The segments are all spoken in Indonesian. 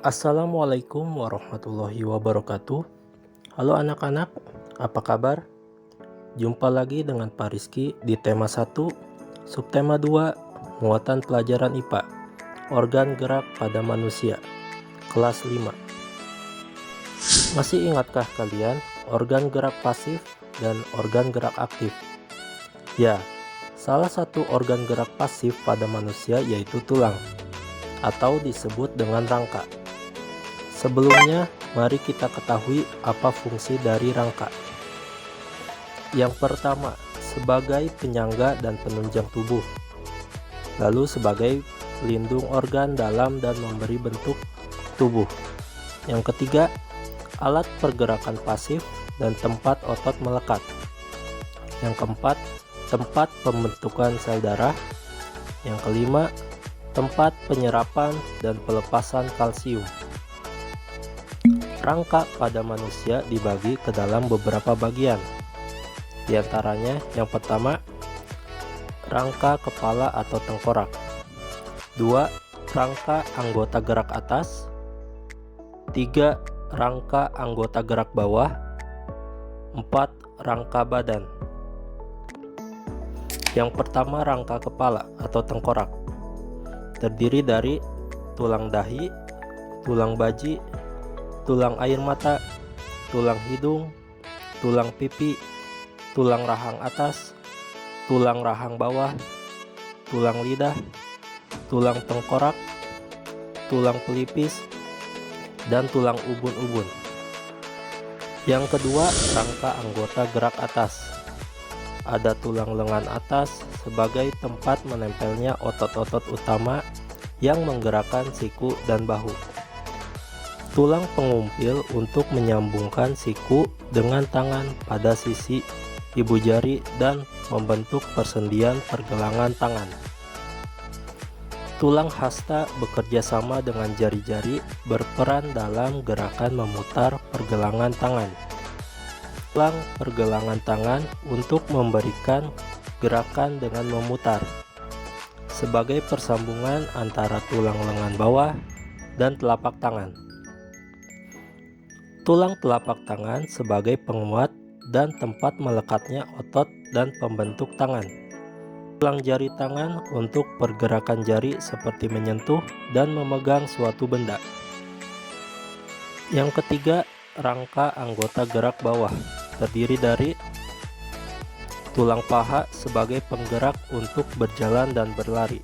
Assalamualaikum warahmatullahi wabarakatuh. Halo anak-anak, apa kabar? Jumpa lagi dengan Pak Rizky di tema 1, subtema 2, muatan pelajaran IPA, organ gerak pada manusia, kelas 5. Masih ingatkah kalian organ gerak pasif dan organ gerak aktif? Ya, salah satu organ gerak pasif pada manusia yaitu tulang, atau disebut dengan rangka. Sebelumnya, mari kita ketahui apa fungsi dari rangka. Yang pertama, sebagai penyangga dan penunjang tubuh. Lalu sebagai pelindung organ dalam dan memberi bentuk tubuh. Yang ketiga, alat pergerakan pasif dan tempat otot melekat. Yang keempat, tempat pembentukan sel darah. Yang kelima, tempat penyerapan dan pelepasan kalsium. Rangka pada manusia dibagi ke dalam beberapa bagian. Di antaranya, yang pertama, rangka kepala atau tengkorak. 2. Rangka anggota gerak atas. 3. Rangka anggota gerak bawah. 4. Rangka badan. Yang pertama, rangka kepala atau tengkorak. Terdiri dari tulang dahi, tulang baji, tulang air mata, tulang hidung, tulang pipi, tulang rahang atas, tulang rahang bawah, tulang lidah, tulang tengkorak, tulang pelipis, dan tulang ubun-ubun. Yang kedua, rangka anggota gerak atas. Ada tulang lengan atas sebagai tempat menempelnya otot-otot utama yang menggerakkan siku dan bahu. Tulang pengumpil untuk menyambungkan siku dengan tangan pada sisi ibu jari dan membentuk persendian pergelangan tangan. Tulang hasta bekerja sama dengan jari-jari berperan dalam gerakan memutar pergelangan tangan. Tulang pergelangan tangan untuk memberikan gerakan dengan memutar, sebagai persambungan antara tulang lengan bawah dan telapak tangan. Tulang telapak tangan sebagai penguat dan tempat melekatnya otot dan pembentuk tangan. Tulang jari tangan untuk pergerakan jari seperti menyentuh dan memegang suatu benda. Yang ketiga, rangka anggota gerak bawah. Terdiri dari tulang paha sebagai penggerak untuk berjalan dan berlari,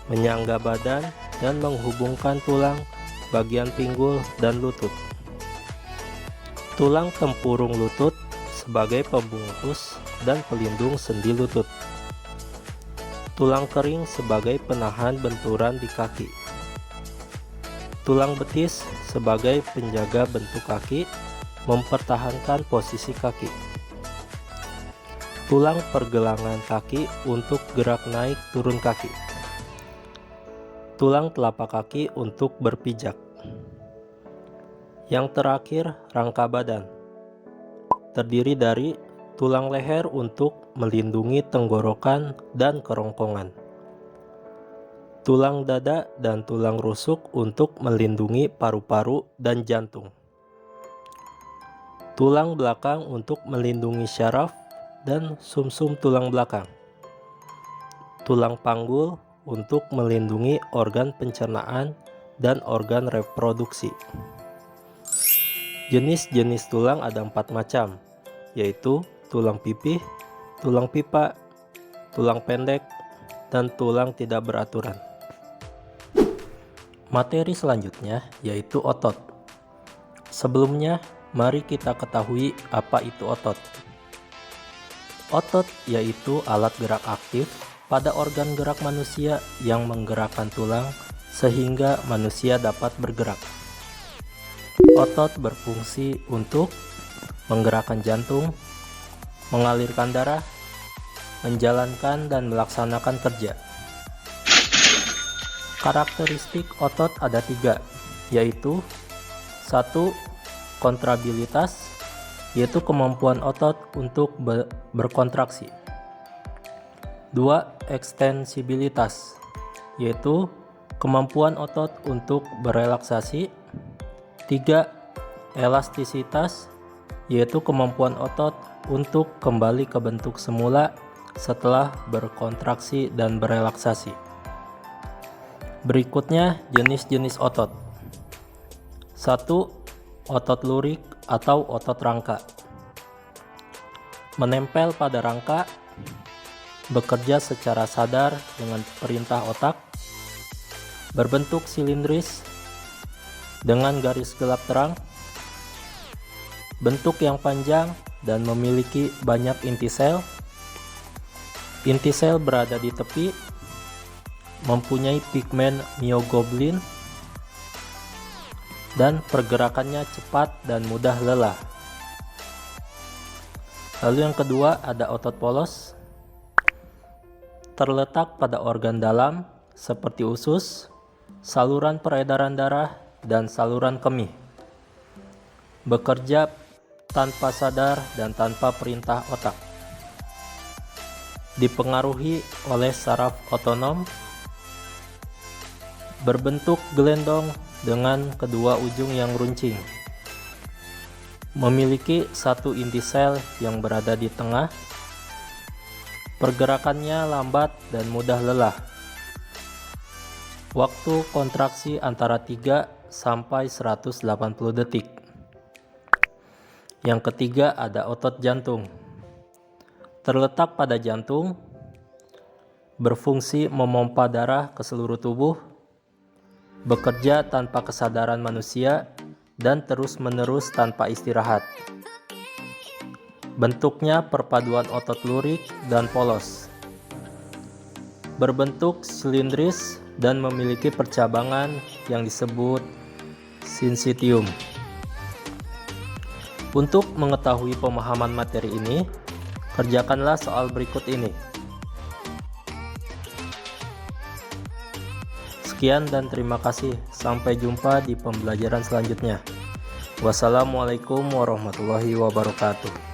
menyangga badan dan menghubungkan tulang bagian pinggul dan lutut. Tulang tempurung lutut sebagai pembungkus dan pelindung sendi lutut. Tulang kering sebagai penahan benturan di kaki. Tulang betis sebagai penjaga bentuk kaki, mempertahankan posisi kaki. Tulang pergelangan kaki untuk gerak naik turun kaki. Tulang telapak kaki untuk berpijak. Yang terakhir, rangka badan. Terdiri dari tulang leher untuk melindungi tenggorokan dan kerongkongan. Tulang dada dan tulang rusuk untuk melindungi paru-paru dan jantung. Tulang belakang untuk melindungi syaraf dan sumsum tulang belakang. Tulang panggul untuk melindungi organ pencernaan dan organ reproduksi. Jenis-jenis tulang ada 4 macam, yaitu tulang pipih, tulang pipa, tulang pendek, dan tulang tidak beraturan. Materi selanjutnya yaitu otot. Sebelumnya, mari kita ketahui apa itu otot. Otot yaitu alat gerak aktif pada organ gerak manusia yang menggerakkan tulang sehingga manusia dapat bergerak. Otot berfungsi untuk menggerakkan jantung, mengalirkan darah, menjalankan dan melaksanakan kerja. Karakteristik otot ada 3, yaitu 1. Kontrabilitas, yaitu kemampuan otot untuk berkontraksi. 2. Ekstensibilitas, yaitu Kemampuan otot untuk berelaksasi. 3. Elastisitas, yaitu kemampuan otot untuk kembali ke bentuk semula setelah berkontraksi dan berelaksasi. Berikutnya jenis-jenis otot. 1. Otot lurik atau otot rangka. Menempel pada rangka, bekerja secara sadar dengan perintah otak, berbentuk silindris dengan garis gelap terang, bentuk yang panjang dan memiliki banyak inti sel. Inti sel berada di tepi, mempunyai pigmen myoglobin, dan pergerakannya cepat dan mudah lelah. Lalu yang kedua ada otot polos, terletak pada organ dalam seperti usus, saluran peredaran darah, dan saluran kemih. Bekerja tanpa sadar dan tanpa perintah otak. Dipengaruhi oleh saraf otonom. Berbentuk gelendong dengan kedua ujung yang runcing. Memiliki satu inti sel yang berada di tengah. Pergerakannya lambat dan mudah lelah. Waktu kontraksi antara 3 sampai 180 detik. Yang ketiga ada otot jantung. Terletak pada jantung, berfungsi memompa darah ke seluruh tubuh, bekerja tanpa kesadaran manusia, dan terus-menerus tanpa istirahat. Bentuknya perpaduan otot lurik dan polos. Berbentuk silindris dan memiliki percabangan yang disebut sinsitium. Untuk mengetahui pemahaman materi ini, kerjakanlah soal berikut ini. Sekian dan terima kasih. Sampai jumpa di pembelajaran selanjutnya. Wassalamualaikum warahmatullahi wabarakatuh.